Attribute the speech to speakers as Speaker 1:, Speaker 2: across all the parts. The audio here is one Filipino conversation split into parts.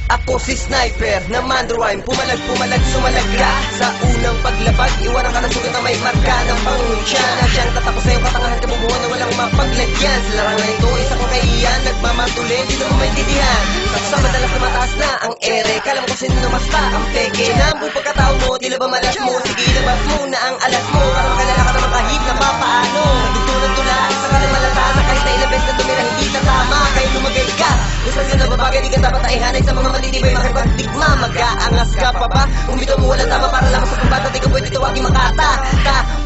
Speaker 1: Ako si Sniper na mandrowine, pumalag, sumalag ka sa unang paglabag, iwanan ka ng sugat na may marka ng pangungutya. Nandiyan tatapos na yung katangahan, kabubuhan na walang mapaglagyan. Sa larangan ito, isa kong kaiyan, nagmamantulin, di mo maintindihan. Sa madalas na mataas na ang ere, kala mo kung sino namasta ang peke. Na ang buong pagkatao mo, tila ba malas mo? Sige, labas mo na ang alas mo, para makalala ka naman kahit na papaano. Nagtutulad tula, isa ka na malata na kahit na ilang beses na tumira, hindi na tama, kahit lumagay ka. Gusto ka na babagay, di ka dapat aihanay sa mga matitibay makipagdigma. Mag-aangas ka pa ba? Kung bitaw mo walang tama para lakas sa kumbata, di ka pwede tawagin makata.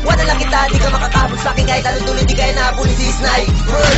Speaker 1: Wala lang kita, di ka makakahabol sa akin kahit anong tuloy, di kaya nahabulin si Sniper.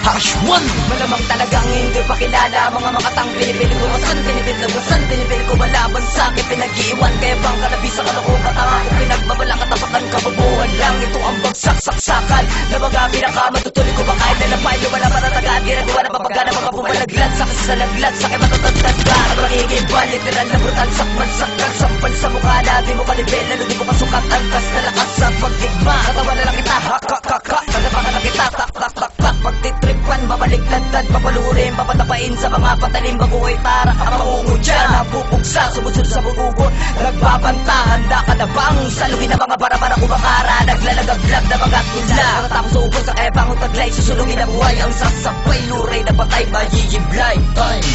Speaker 2: H1!
Speaker 1: Malamang talagang hindi pa kilala mga makatang pinipili ko wasan, pinipili ko malaban sa akin pinag-iiwan. Kaya bang kalabi sa kalooban tanga kung pinagbabala katapakan kababuhan lang. Ito ang bagsak-saksakan na mga pinakamatutuloy ko ba kahit na napayo wala para tagaan. Ginagawa na papagana mga pumalaglat sa kasi sa laglat sa kaya matatagtag ka at makikiba literal na brutal sakman-sakal sampal sa mukha na di mo kalibel lalo di mo kasukat angkas na lakas sa pagdigma. Katawa na lang kita ha-ka-ka-ka nagapakan na kita tak-tak-tak-tak pagtitripan babaliktad papalurin papatapain sa mga patalim bago ay tara ka mangungutya napupugsa sumusod sa bugugo nagbabanta handa ka na bang saluhin na mga bara-bara kumakara naglalagaglag na mga tula pagkatapos ubos sa kaya bangon taglay susulungin na buhay ang sasabay luray na patay mayiyiblay time.